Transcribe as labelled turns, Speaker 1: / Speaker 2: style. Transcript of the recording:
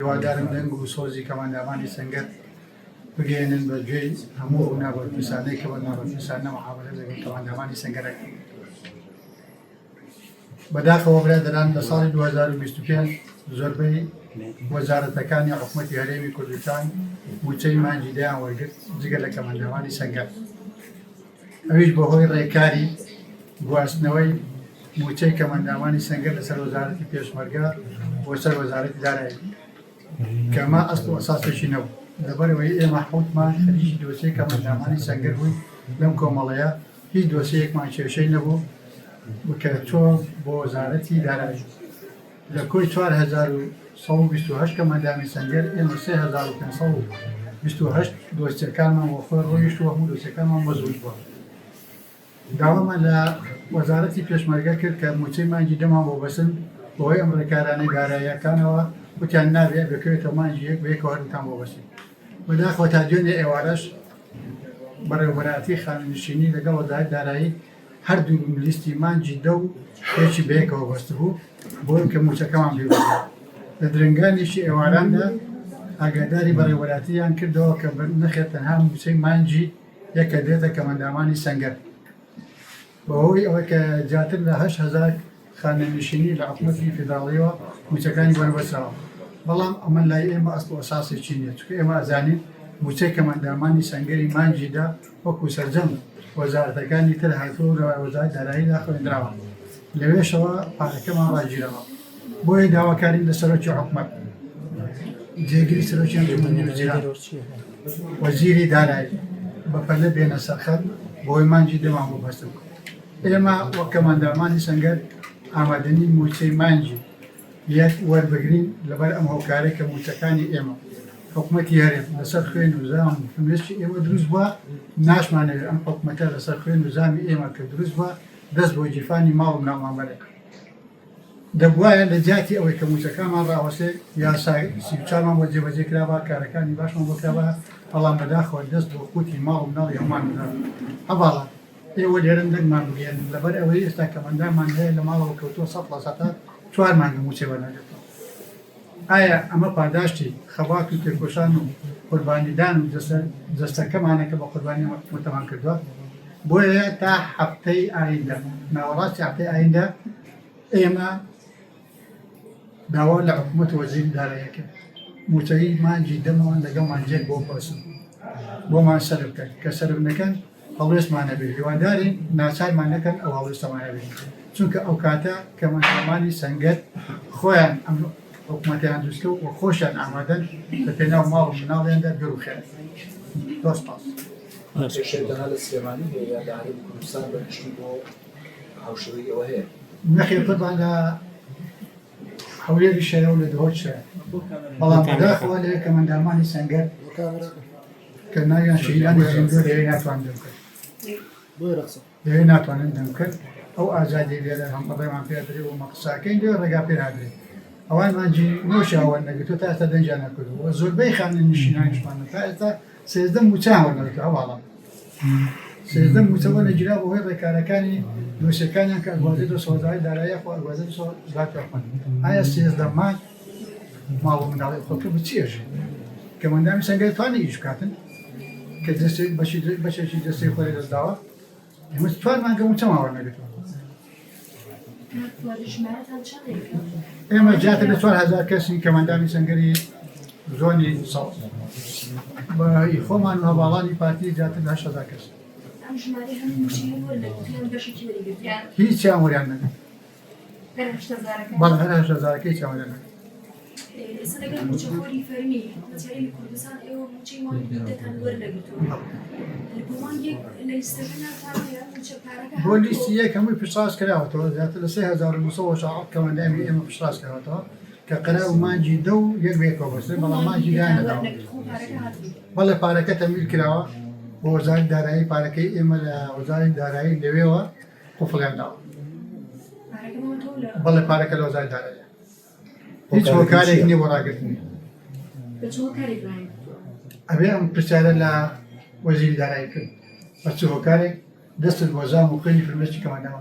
Speaker 1: هیوادارم دەنگ و سۆزی کەماندامانی سەنگەر بگەێنن بە گوێی هەموو نابەرپرسانەی کە بە نابەرپرسانە مەحاولە لەگەڵ کەماندامانی سەنگەرەکە. بەداخەوە برادەران لە ساڵی 2025 زۆربەی وەزارەتەکانی حکوومەتی هەرێمی کوردستان موچەی مانگی دەیان وەرگرت جگە لە کەماندامانی سەنگەر. ئەویش بەهۆی ڕێکاری گواستنەوەی موچەی کەماندامانی سەنگەر لەسەر وەزارەتی پێشمەرگە بۆ سەر وەزارەتی دارایی کە ئەمە ئەسڵ و ئەساسێکی نەبوو. لەبەرەوەی ئێمە حوتمان خەریکی دۆسیەی کەماندامانی سەنگەر بووین لەم کۆمەڵەیە هیچ دۆسیەکمان کێشەی نەبوو کە چۆ بۆ وەزارەتی دارایی لە کۆی 4128 کەماندامی سەنگەر ئێمە 3528 دۆستیەکانمان بۆ خۆی ڕۆیشت و هەموو دۆستیەکانمان مەزبوط بووە. داوامان لە وەزارەتی پێشمەرگە کرد کە موچەی مانگی دەمان بۆ بەسن بۆی ئەم ڕێکارانەی داراییەکانەوە وتیان نابێت بکەوێتە مانگی یەک بە یەکەوە هەردووتان بۆ بەسین. بەداخەوە تا دوێنێ ئێوارەش بەڕێوەبەراتی خانەنشینی لەگەڵ وەزارەتی دارایی هەردوو لیستی مانگی دە و پێچی بە یەکەوە بەست بوو بۆ کە موچەکەمان بێبێت. لە درنگانیشی ئێواراندا ئاگاداری بەڕێوەبەراتیان کردەوە کە نەخێت تەنها موچەی مانگی یەکە دێتە کەماندامانی سەنگەر بەهۆی ئەوە کە زیاتر لە 8,000 خانەنشینی لە حکوومەتی فێدراڵیەوە موچەکانی وەربەسراوە. بەڵام ئەمە لای ئێمە ئەسڵ و ئەساسێکی نییە چونکە ئێمە ئەزانین موچەی کەماندامانی سەنگەری مانگیدا وەکو سەرجەم وەزارەتەکانی تر هاتووە لە وەزارەتی داراییدا خوێندراوە لەوێشەوە پارەکەمان ڕاگیرەوە. بۆیە داواکاری لە سەرۆکی حکوومەت جێگیری سەرۆکی ئەنجومەنی وەزیران وەزیری دارایی بەپەلە بێنە سەرخەت بۆی مانگی دەمان بۆ بەست بکەن. ئێمە وەک کەماندامانی سەنگەر ئامادەنی موچەی مانگی یەک وەربگرین لەبەر ئەم هۆکارێک کە موچەکانی ئێمە حکوومەتی هەرێم لەسەر خوێن و زام و فمێستی ئێمە دروست بووە ناشمانەوێت ئەم حکوومەتە لەسەر خوێن و زامی ئێمە کە دروست بووە دەست بۆ جیفانی ماڵ و ناومانبەرێک دەبوایە لە جیاتی ئەوەی کە موچەکانمان ڕاوەستێ یاسای 34مان بۆ جێبەجێکراوە کارەکانی باشمان بۆ کراوە بەڵام بەداخەوە دەست بۆ قوتی ماڵ و ناڵی هەمان بدات. هەواڵە ئێوە لێرەن دەنگمان بگەێنن لەبەر ئەوەی ئێستا کەماندامان هەیە لە ماڵەوە کەوتووە 100% 4 مانگە موچێ وەرنەگرێتەوە. ئایا ئەمە پاداشتی خەبات و تێکۆشان و قوربانیدان و جەستەکەمانە کە بە قوربانی متەمان کردووە؟ بۆیە تا هەفتەی ئایندە ناوەڕاستی هەفتەی ئایندە ئێمە داوا لە حکوومەت وەزیری داراییەکە موچەی مانگی دەمەوە لەگەڵ مانجێک بۆ بەسن بۆمان سەر بکەن کە سەر نەکەن هەڵوێستمانە بێت هیوادارین ناچارمان نەکەن ئەو هەڵوێستەمانە بێت چونکە ئەو کاتە کەماندامانی سەنگەر خۆیان ئەم حکوومەتیان دروستکە و خۆشیان ئامادەن لە پێناو ماڵ و مناڵیاندا بێڕوخێن. دۆست پاس.
Speaker 2: شێدەها لە سلێمانی هەیە لە هەرێمی کوردستان بەگشتی بۆ هاوشێوەی ئەوە هەیە
Speaker 1: نەخێر قوربان لە حولێری شەرە و لە دۆچ بەڵام بەداخەوە لە کەماندامانی سەنگەر کە ناویان شەهیدانی زیندوو لەوێ ناتوان دەمکرد لەوێ ناتوانن دەمکرد ئەو ئازادی لێرە هەم بەڕێمان پێدرێ و مەقساکەین لێ ڕێگا پێ هادرێت ئەوان مانجی نۆشیان وەرنەگرتووە تا ئێستا دەنجیان نەکردووە زۆربەی خانەنشینانیشمان تا ئێستا 13 موچەیان وەرنەگرتووە هەواڵە 13 موچە وەرنەگیرا بەهۆی ڕێکارەکانی دۆسیەکانیان کە ئەگوازی دۆ وەزارەتی داراییە خۆ ئەگوازی وەزارەتی حکوومەت ئایا 13 مانگ ماڵ و منداڵی خۆکە بچێژن کەماندامی سەنگەر توانی ئیش بکاتن کە بەشێکی دەستەی خۆی دەستداوە ئێمە 4 مانگە موچەمان وەرنەگرتووە. ئێمە جاتر لە 4,000 کەسی کەماندامی سەنگەری زۆنی سەڵ بە خۆمان و هەواڵانی پارتی جاتر لە 8,000 کەس هیچیان وەریان نەگرت بەڵێ هەر 8,000 هیچیان وەریان نەگرت. بۆ لیستی یەک هەمووی پشتڕاست کراوەتەوە زیاتر لە 3,200 کەماندامی ئێمە پشتڕاست کراوەتەوە کە قەرا و مانگی دە و یەک بێکەوە بەستێ بەڵام مانگی دایانەداوە بەڵێ پارەکە تەمیل کراوە بۆ وەزارەتی دارایی پارەکەی ئێمە لە وەزارەتی دارایی لەوێەوە قوفڵیان داوە بەڵێ پارەکە لە وەزارەتی داراییە هیچ هۆکارێک نییە بۆ ڕاگرتنی ئەبێ ئەم پرسیارە لە وەزیری دارایی کرد بە چ هۆکارێک دەستت بۆ زام و خوێنی فرمێستی کەماندامە